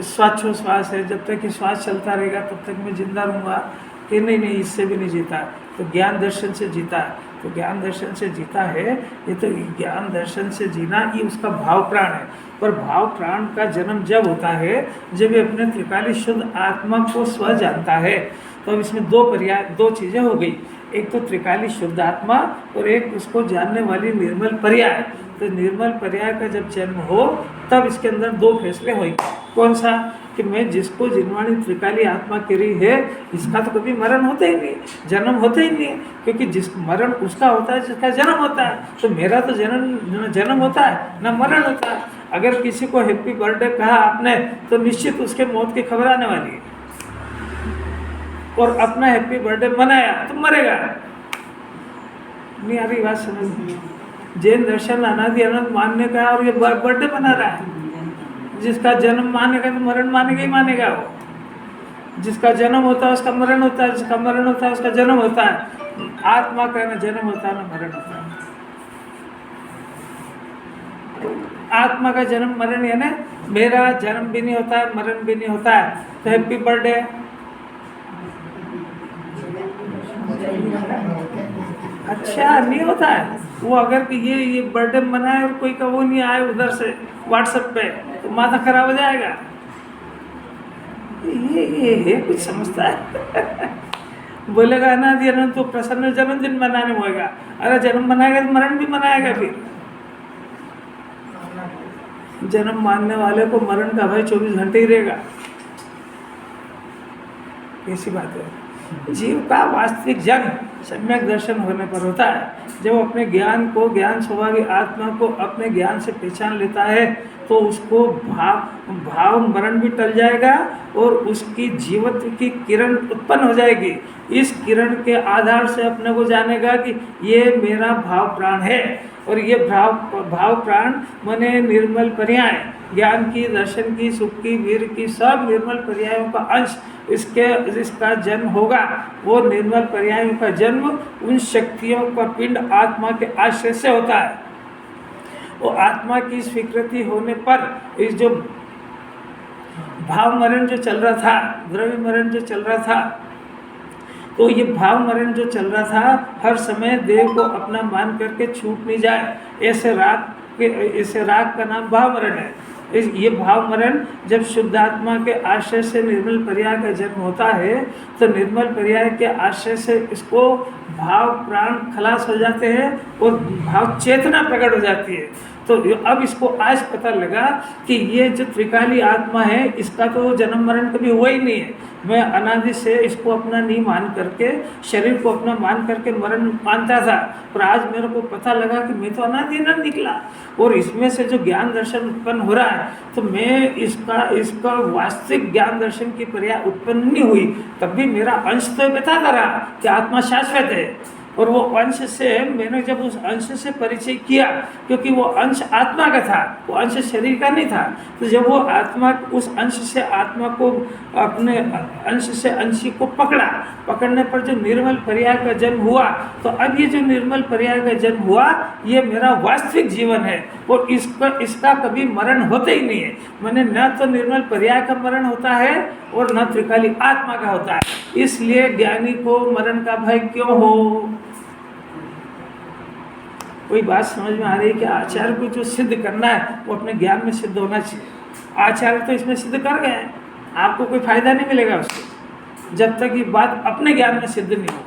श्वासोश्वास है, जब तक कि श्वास चलता रहेगा तब तक मैं जिंदा रहूँगा, कि नहीं इससे भी नहीं जीता, तो ज्ञान दर्शन से जीता। तो ज्ञान दर्शन से जीता है, ये तो ज्ञान दर्शन से जीना ही उसका भाव प्राण है। पर भाव प्राण का जन्म जब होता है जब ये अपने त्रिकाली शुद्ध आत्मा को स्व जानता है। तो अब इसमें दो चीज़ें हो गई, एक तो त्रिकाली शुद्ध आत्मा और एक उसको जानने वाली निर्मल पर्याय। तो निर्मल पर्याय का जब जन्म हो तब इसके अंदर दो फैसले होंगे। कौन सा? कि मैं जिसको जिनवाणी त्रिकाली आत्मा कह रही है, इसका तो कभी मरण होता ही नहीं, जन्म होता ही नहीं, क्योंकि जिस मरण उसका होता है जिसका जन्म होता है। तो मेरा तो जन्म होता है ना मरण होता है। अगर किसी को हैप्पी बर्थडे कहा आपने तो निश्चित उसके मौत की खबर आने वाली है, और अपना हैप्पी बर्थडे मनाया तो मरेगा। नहीं आ रही बात समझ? जैन दर्शन अनादि अनंत मानने का, और ये बर्थडे मना रहा है। जिसका जन्म मानेगा तो मरण मानेगा ही मानेगा। वो जिसका जन्म होता है उसका मरण होता है, जिसका मरण होता है उसका जन्म होता है। आत्मा का ना जन्म होता है ना मरण होता है। आत्मा का जन्म मरण यानी मेरा जन्म भी नहीं होता है, मरण भी नहीं होता है। तो हैप्पी बर्थडे अच्छा नहीं होता है वो। अगर कि ये बर्थडे मनाए और कोई का वो नहीं आए उधर से व्हाट्सएप पे, तो माथा खराब हो जाएगा। ये कुछ समझता है। बोलेगा ना दिया तो प्रसन्न जन्मदिन मनाने होगा। अरे जन्म मनाएगा तो मरण भी मनाएगा। फिर जन्म मानने वाले को मरण का भय 24 घंटे ही रहेगा। ऐसी बात है। जीव का वास्तविक जन्म सम्यक दर्शन होने पर होता है। जब अपने ज्ञान को, ज्ञान स्वभावी आत्मा को अपने ज्ञान से पहचान लेता है तो उसको भाव मरण भी टल जाएगा और उसकी जीवत्व की किरण उत्पन्न हो जाएगी। इस किरण के आधार से अपने को जानेगा कि ये मेरा भाव प्राण है, और ये भाव प्राण मने निर्मल पर्याय, ज्ञान की, दर्शन की, सुख की, वीर की, सब निर्मल पर्यायों का अंश इसका जन्म होगा। वो निर्मल पर्यायों का जन्म उन शक्तियों का पिंड आत्मा के आश्रय से होता है। वो आत्मा की स्वीकृति होने पर इस जो भाव मरण जो चल रहा था, द्रव्य मरण जो चल रहा था, तो ये भाव मरण जो चल रहा था हर समय देह को अपना मान करके छूट नहीं जाए, ऐसे राग का नाम भाव मरण है। ये भाव मरण जब शुद्धात्मा के आश्रय से निर्मल पर्याय का जन्म होता है तो निर्मल पर्याय के आश्रय से इसको भाव प्राण खलास हो जाते हैं और भाव चेतना प्रकट हो जाती है। तो अब इसको आज पता लगा कि ये जो त्रिकाली आत्मा है इसका तो जन्म मरण कभी हुआ ही नहीं है। मैं अनादि से इसको अपना नहीं मान करके, शरीर को अपना मान करके मरण मानता था, पर आज मेरे को पता लगा कि मैं तो अनादि अनंत निकला और इसमें से जो ज्ञान दर्शन उत्पन्न हो रहा है तो मैं इसका वास्तविक ज्ञान दर्शन की पर्याय उत्पन्न नहीं हुई, तब भी मेरा अंश तो बताता रहा कि आत्मा शाश्वत है। और वो अंश से मैंने जब उस अंश से परिचय किया, क्योंकि वो अंश आत्मा का था, वो अंश शरीर का नहीं था, तो जब वो आत्मा उस अंश से आत्मा को अपने अंश से अंशी को पकड़ने पर जो निर्मल पर्याय का जन्म हुआ, तो अब ये जो निर्मल पर्याय का जन्म हुआ ये मेरा वास्तविक जीवन है और इसका कभी मरण होता ही नहीं है। मैंने न तो निर्मल पर्याय का मरण होता है और न त्रिकाली आत्मा का होता है। इसलिए ज्ञानी को मरण का भय क्यों हो? कोई बात समझ में आ रही है कि आचार्य को जो सिद्ध करना है वो अपने ज्ञान में सिद्ध होना चाहिए। आचार्य तो इसमें सिद्ध कर गए हैं, आपको कोई फायदा नहीं मिलेगा उससे जब तक ये बात अपने ज्ञान में सिद्ध नहीं हो।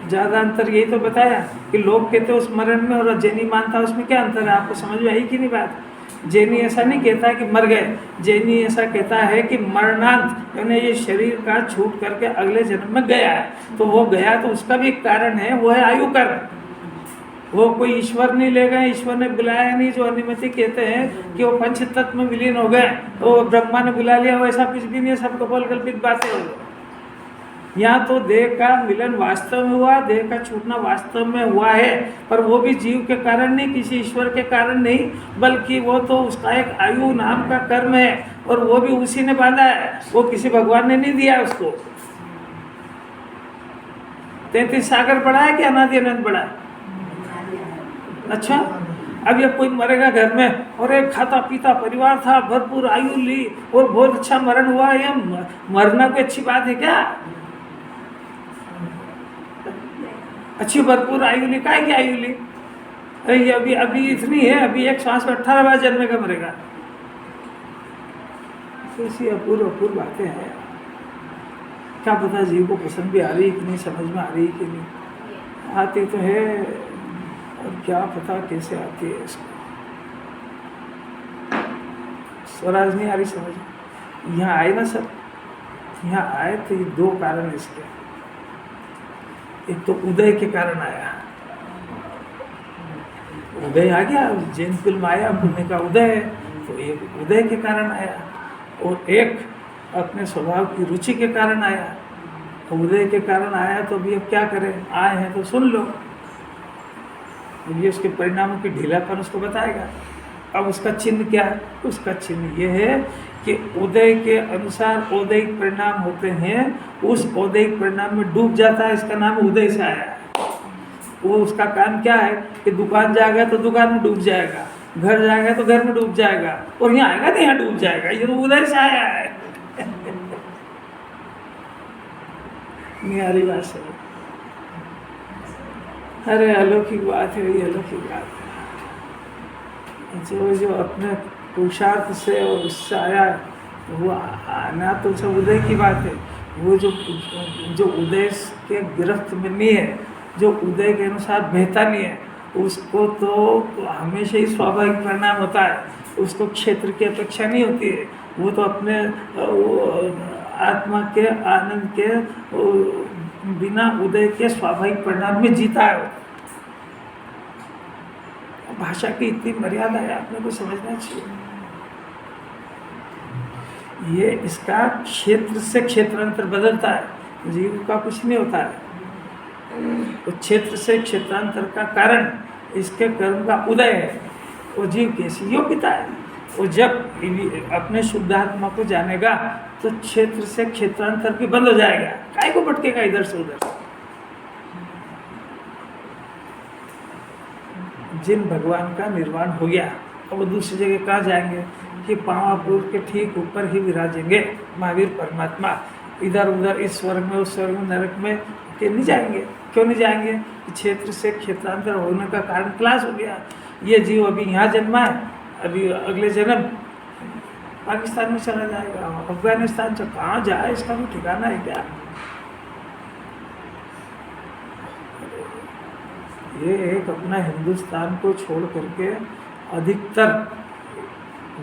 ज़्यादा अंतर यही तो बताया कि लोग कहते उस मरण में और जैनी मानता उसमें क्या अंतर है, आपको समझ में आई कि नहीं बात? जैनी ऐसा नहीं कहता कि मर गए, जैनी ऐसा कहता है कि मरणांत यानी ये शरीर का छूट करके अगले जन्म में गया है। तो वो गया तो उसका भी एक कारण है, वो है आयु कर्म। वो कोई ईश्वर नहीं ले गए, ईश्वर ने बुलाया नहीं। जो अनुमति कहते हैं कि वो पंच तत्व में विलीन हो गए तो ब्रह्मा ने बुला लिया, वो ऐसा कुछ भी नहीं है, सब कपोल कल्पित बातें हो गई। यहाँ तो देह का मिलन वास्तव में हुआ, देह का छूटना वास्तव में हुआ है, पर वो भी जीव के कारण नहीं, किसी ईश्वर के कारण नहीं, बल्कि वो तो उसका एक आयु नाम का कर्म है, और वो भी उसी ने बांधा है, वो किसी भगवान ने नहीं दिया उसको। 33 सागर पड़ा है कि अनादि अनंत पड़ा है? अच्छा, अब ये कोई मरेगा घर में, और एक खाता पीता परिवार था, भरपूर आयु ली और बहुत अच्छा मरण हुआ, ये मरना कोई अच्छी बात है क्या? अच्छी भरपूर आयु ली, काय की आयु ली? अरे ये अभी इतनी है, अभी एक सांस में 18 बार जन्मेगा मरेगा। ऐसी अपूर्व बातें हैं। क्या पता जीव को पसंद भी आ रही है कि नहीं, समझ में आ रही है कि नहीं, आती तो है, और क्या पता कैसे आती है इसको। स्वराज नहीं आ रही समझ में। यहाँ आए ना सब, यहाँ आए तो ये 2 कारण इसके। एक तो उदय के कारण आया, उदय आ गया, जैन कुल में आया, पुण्य का उदय है, तो एक उदय के कारण आया, और एक अपने स्वभाव की रुचि के कारण आया। तो उदय के कारण आया तो अभी अब क्या करें, आए हैं तो सुन लो। ये उसके परिणामों की ढीलापन उसको बताएगा। अब उसका चिन्ह क्या है? उसका चिन्ह ये है कि उदय के अनुसार औदैहिक परिणाम होते हैं, उस औदैहिक परिणाम में डूब जाता है, इसका नाम उदय से आया है। वो उसका काम क्या है कि दुकान जाएगा तो दुकान में डूब जाएगा, घर जाएगा तो घर में डूब जाएगा, और यहाँ आएगा तो यहाँ डूब जाएगा। ये तो उदय से आया है। नहीं आ रही बात से? अरे अलौकिक बात है, ये अलौकिक बात है। जो अपने पुरुषार्थ से और उससे आया, वो आना तो सब उदय की बात है। वो जो उदय के गिरफ्त में नहीं है, जो उदय के अनुसार बहता नहीं है, उसको तो हमेशा ही स्वाभाविक परिणाम होता है, उसको क्षेत्र की अपेक्षा नहीं होती है। वो तो अपने आत्मा के आनंद के बिना उदय के स्वाभाविक परिणाम में जीता है। भाषा की इतनी मर्यादा है, आपने को समझना चाहिए। ये इसका क्षेत्र से क्षेत्रांतर बदलता है, जीव का कुछ नहीं होता है। तो क्षेत्र से क्षेत्रांतर का कारण इसके कर्म का उदय है, वो जीव कैसी योग्यता है। वो जब अपने शुद्धात्मा को जानेगा तो क्षेत्र से क्षेत्रांतर भी बंद हो जाएगा, काय को भटकेगा इधर से उधर। जिन भगवान का निर्वाण हो गया, अब वो दूसरी जगह कहाँ जाएंगे कि पावापुर के ठीक ऊपर ही विराजेंगे महावीर परमात्मा। इधर उधर इस स्वर्ग में उस स्वर्ग में नरक में के नहीं जाएंगे। क्यों नहीं जाएंगे? क्षेत्र से क्षेत्रांतर होने का कारण क्लास हो गया। ये जीव अभी यहाँ जन्मा है, अभी अगले जन्म पाकिस्तान में चला जाएगा, अफगानिस्तान से कहाँ जाए, इसका भी ठिकाना है क्या? ये एक अपना हिंदुस्तान को छोड़ करके अधिकतर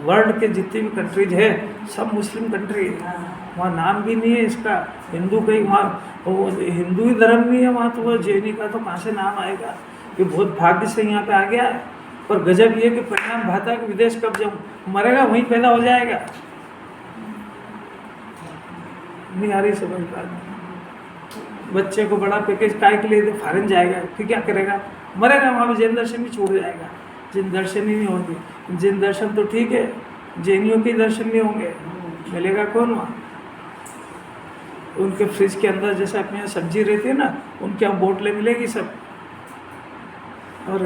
वर्ल्ड के जितनी भी कंट्रीज है सब मुस्लिम कंट्री है। वहाँ नाम भी नहीं है इसका हिंदू का ही, वहाँ हिंदू ही धर्म नहीं है वहाँ, तो वो जैनी का तो कहाँ से नाम आएगा? ये बहुत भाग्य से यहाँ पे आ गया है। पर गजब ये कि परिणाम भाता कि विदेश कब जब मरेगा वहीं पैदा हो जाएगा। नहीं आ रही समझ बात। बच्चे को बड़ा पैकेज काय के लिए फॉरेन जाएगा, फिर क्या करेगा? मरेगा वहाँ पे, जैन दर्शन भी छूट जाएगा। जिन दर्शन ही नहीं होंगे, जिन दर्शन तो ठीक है, जैनियों के दर्शन नहीं होंगे, मिलेगा कौन वहाँ? उनके फ्रिज के अंदर जैसे अपने यहाँ सब्जी रहती है ना, उनके यहाँ बोतलें मिलेगी सब। और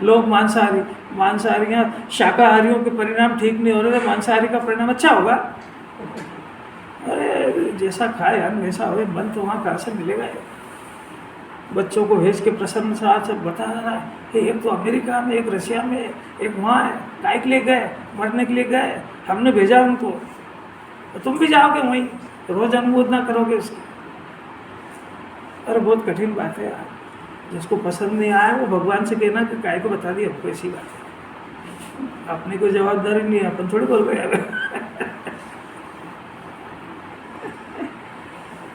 लोग मांसाहारियाँ शाकाहारियों के परिणाम ठीक नहीं हो रहे थे, मांसाहारी का परिणाम अच्छा होगा। अरे जैसा खाए हम वैसा हो, मन तो वहाँ कहाँ से मिलेगा? बच्चों को भेज के प्रसन्न साथ से बता रहा है कि एक तो अमेरिका में, एक रशिया में, एक वहाँ है, काय के लिए गए? मरने के लिए गए, हमने भेजा उनको, तो तुम भी जाओगे वहीं, रोज अनुमोदना करोगे उसकी। अरे बहुत कठिन बात है यार। जिसको पसंद नहीं आया वो भगवान से कहना कि काय को बता दिया, हमको ऐसी बात है। अपनी कोई जवाबदारी नहीं है, अपन थोड़ी बोल रहे।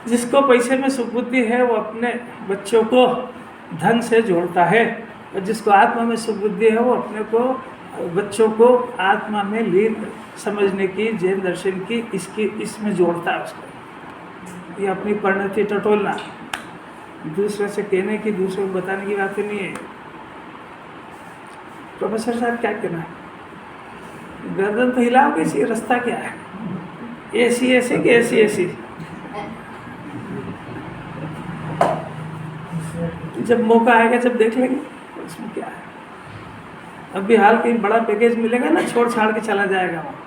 जिसको पैसे में सुबुद्धि है वो अपने बच्चों को धन से जोड़ता है, और जिसको आत्मा में सुबुद्धि है वो अपने को बच्चों को आत्मा में लीन समझने की, जैन दर्शन की, इसमें जोड़ता है उसको। ये अपनी परिणति टटोलना, दूसरे से कहने की, दूसरे को बताने की बात नहीं है। प्रोफेसर साहब क्या कहना है? गर्दन तो हिलाओ कैसी, रास्ता क्या है? ऐसी ऐसी कि ऐसी ऐसी? जब मौका आएगा जब देख लेंगे उसमें क्या है। अभी हाल कहीं बड़ा पैकेज मिलेगा ना, छोड़ छाड़ के चला जाएगा वहाँ।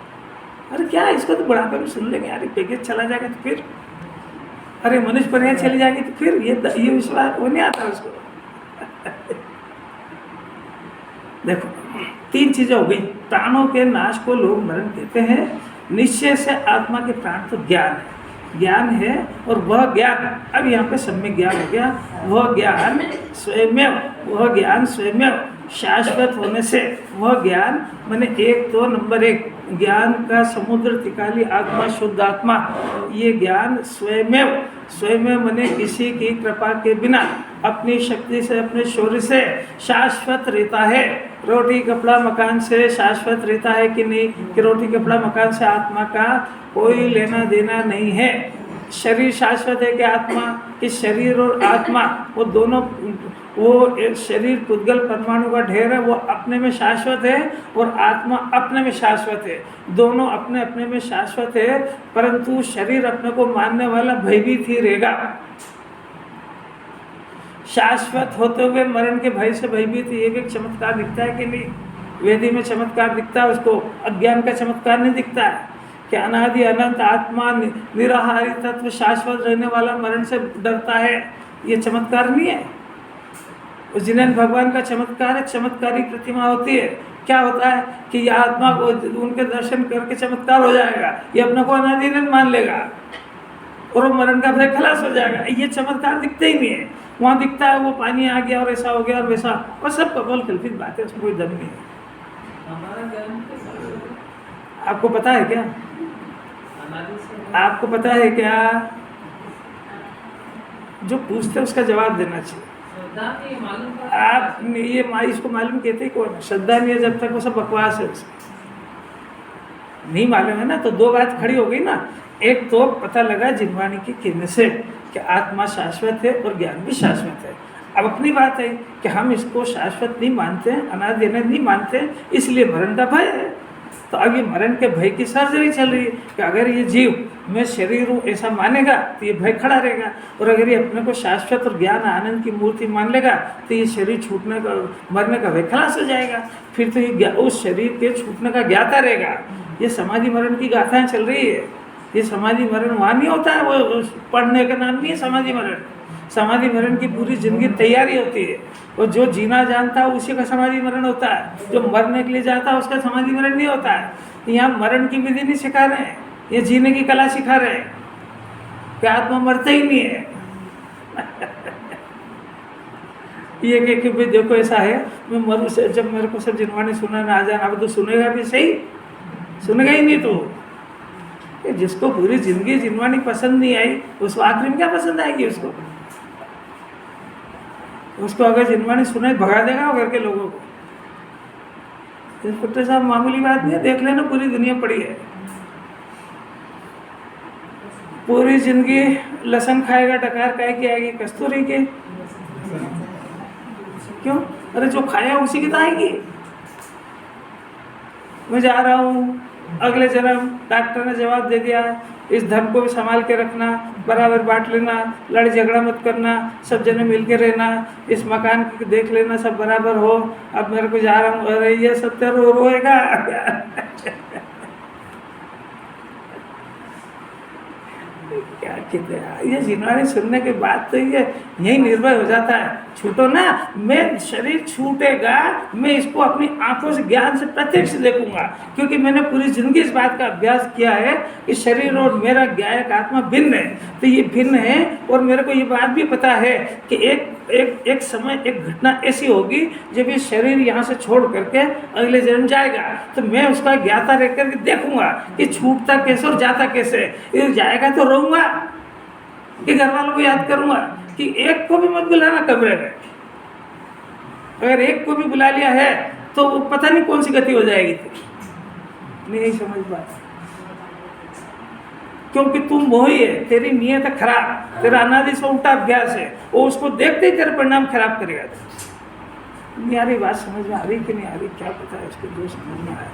अरे क्या है, इसको तो बुढ़ापे में सुन लेंगे, अरे पैकेज चला जाएगा तो फिर, अरे मनुष्य पर चली जाएगी तो फिर ये विश्वास वो नहीं आता उसको। देखो 3 चीजें हो गई। प्राणों के नाश को लोग मरण कहते हैं। निश्चय से आत्मा के प्राण तो ज्ञान है, ज्ञान है, और वह ज्ञान, अब यहाँ पे सम्यक ज्ञान हो गया, वह ज्ञान स्वयमेव, वह ज्ञान स्वयमेव शाश्वत होने से, वह ज्ञान माने एक तो नंबर 1 ज्ञान का समुद्र त्रिकाली आत्मा, शुद्ध आत्मा, ये ज्ञान स्वयमेव, स्वयमेव माने किसी की कृपा के बिना अपनी शक्ति से, अपने शौर्य से शाश्वत रहता है। रोटी कपड़ा मकान से शाश्वत रहता है कि नहीं? कि रोटी कपड़ा मकान से आत्मा का कोई लेना देना नहीं है। शरीर शाश्वत है कि आत्मा? कि शरीर और आत्मा वो दोनों, वो एक शरीर पुद्गल परमाणु का ढेर है, वो अपने में शाश्वत है, और आत्मा अपने में शाश्वत है। दोनों अपने अपने में शाश्वत है, परंतु शरीर अपने को मानने वाला भयभीत ही रहेगा। शाश्वत होते हुए मरण के भय से भयभीत, ये भी एक चमत्कार दिखता है कि नहीं? वेदी में चमत्कार दिखता है, उसको अज्ञान का चमत्कार नहीं दिखता है कि अनादि अनंत आत्मा निराहारी तत्व शाश्वत रहने वाला मरण से डरता है। ये चमत्कार नहीं है। उस जिनेन भगवान का चमत्कार है, चमत्कारी प्रतिमा होती है। क्या होता है कि यह आत्मा को उनके दर्शन करके चमत्कार हो जाएगा, ये अपने को अनादि अनंत मान लेगा और वो मरण का भय खलास हो जाएगा। ये चमत्कार दिखते ही नहीं है। वहाँ दिखता है वो पानी आ गया और ऐसा हो गया और वैसा, और सब कपोल कल्पित बातें, उसमें कोई दम नहीं है। आपको पता है क्या? आपको पता है क्या? जो पूछते उसका जवाब देना चाहिए। आप ये इसको मालूम कहते ही कौन? श्रद्धा नहीं है जब तक, वो सब बकवास है। नहीं मालूम है ना, तो 2 बात खड़ी हो गई ना। एक तो पता लगा जिनवाणी की कहने से कि आत्मा शाश्वत है और ज्ञान भी शाश्वत है। अब अपनी बात है कि हम इसको शाश्वत नहीं मानते, अनादि अनंत नहीं मानते, इसलिए मरण का भय है। तो अब ये मरण के भय की सर्जरी चल रही है कि अगर ये जीव मैं शरीर हूँ ऐसा मानेगा तो ये भय खड़ा रहेगा, और अगर ये अपने को शाश्वत और ज्ञान आनंद की मूर्ति मान लेगा तो ये शरीर छूटने का, मरने का भय खलास हो जाएगा। फिर तो ये उस शरीर के छूटने का ज्ञाता रहेगा। ये समाधि मरण की गाथाएँ चल रही है। ये समाधि मरण वहाँ नहीं होता है, वो पढ़ने का नाम नहीं है समाधि मरण। समाधि मरण की पूरी जिंदगी तैयारी होती है, और जो जीना जानता है उसी का समाधि मरण होता है। जो मरने के लिए जाता है उसका समाधि मरण नहीं होता है। यहाँ मरण की विधि नहीं सिखा रहे हैं, ये जीने की कला सिखा रहे हैं कि आत्मा मरता ही नहीं है। ये कह के भी देखो ऐसा है, मैं मरूँ से, जब मेरे को सब जिनवाणी सुनाने आ जाना, अब तो सुनेगा भी सही, सुनेगा ही नहीं। तो जिसको पूरी जिंदगी जिनवाणी पसंद नहीं आई, उसको आखिरी में क्या पसंद आएगी? उसको अगर जिनवाणी सुने भगा देगा वो घर के लोगों को। इंस्पेक्टर साहब मामूली बात नहीं है, देख लेना पूरी दुनिया पड़ी है। पूरी जिंदगी लहसुन खाएगा, डकार काय की आएगी? कस्तूरी के। क्यों? अरे जो खाया उसी की तो आएगी। मैं जा रहा हूँ अगले जन्म, डॉक्टर ने जवाब दे दिया, इस धन को भी संभाल के रखना, बराबर बांट लेना, लड़ झगड़ा मत करना, सब जने मिल के रहना, इस मकान की देख लेना सब बराबर हो। अब मेरे को जा रहा हूँ, अरे ये सब तो रोएगा। क्या कहते हैं, ये जिनवाणी सुनने के बाद तो ये यही निर्भय हो जाता है, छूटो ना। मैं शरीर छूटेगा, मैं इसको अपनी आंखों से ज्ञान से प्रत्यक्ष देखूंगा, क्योंकि मैंने पूरी जिंदगी इस बात का अभ्यास किया है कि शरीर और मेरा ज्ञायक आत्मा भिन्न है। तो ये भिन्न है, और मेरे को ये बात भी पता है कि एक समय एक घटना ऐसी होगी जब ये शरीर यहाँ से छोड़ करके अगले जन्म जाएगा, तो मैं उसका ज्ञाता रह करके देखूंगा कि छूटता कैसे और जाता कैसे। ये जाएगा तो रहूँगा कि घर वालों को याद करूँगा कि एक को भी मत बुलाना कमरे में। अगर एक को भी बुला लिया है तो वो पता नहीं कौन सी गति हो जाएगी। नहीं समझ बात। क्योंकि तू मोही है, तेरी नीयत है खराब, तेरा अनादि से उल्टा अभ्यास है, वो उसको देखते ही तेरे परिणाम खराब करेगा। नहीं आ रही बात, समझ में आ रही कि नहीं आ रही, क्या पता है इसको, जो समझ में आया।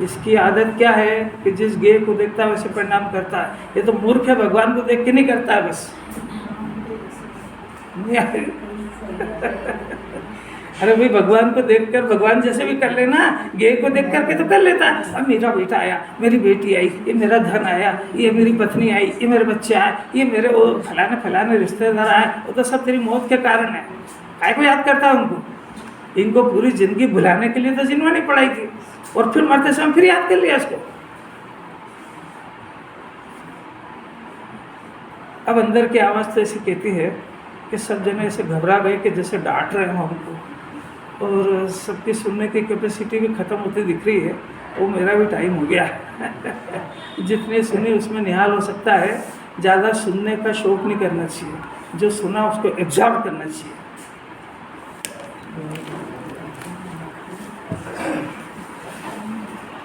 इसकी आदत क्या है कि जिस गेय को देखता है वैसे परिणाम करता है। ये तो मूर्ख है, भगवान को देख के नहीं करता है बस। नहीं आ रही? अरे भाई, भगवान को देखकर भगवान जैसे भी कर लेना, गेय को देख करके तो कर लेता। अब मेरा बेटा आया, मेरी बेटी आई, ये मेरा धन आया, ये मेरी पत्नी आई, ये मेरे बच्चे आए, ये मेरे वो फलाने फलाने रिश्तेदार आए, वो तो सब तेरी मौत के कारण है। काय को याद करता है उनको? इनको पूरी जिंदगी भुलाने के लिए तो जिन्होंने पढ़ाई की, और फिर मरते समय फिर याद कर लिया इसको। अब अंदर की आवाज़ तो ऐसी कहती है कि सब जने ऐसे घबरा गए कि जैसे डांट रहे हो हमको, और सबकी सुनने की कैपेसिटी भी ख़त्म होती दिख रही है। वो मेरा भी टाइम हो गया। जितने सुने उसमें निहाल हो सकता है। ज़्यादा सुनने का शौक नहीं करना चाहिए, जो सुना उसको एब्जॉर्ब करना चाहिए।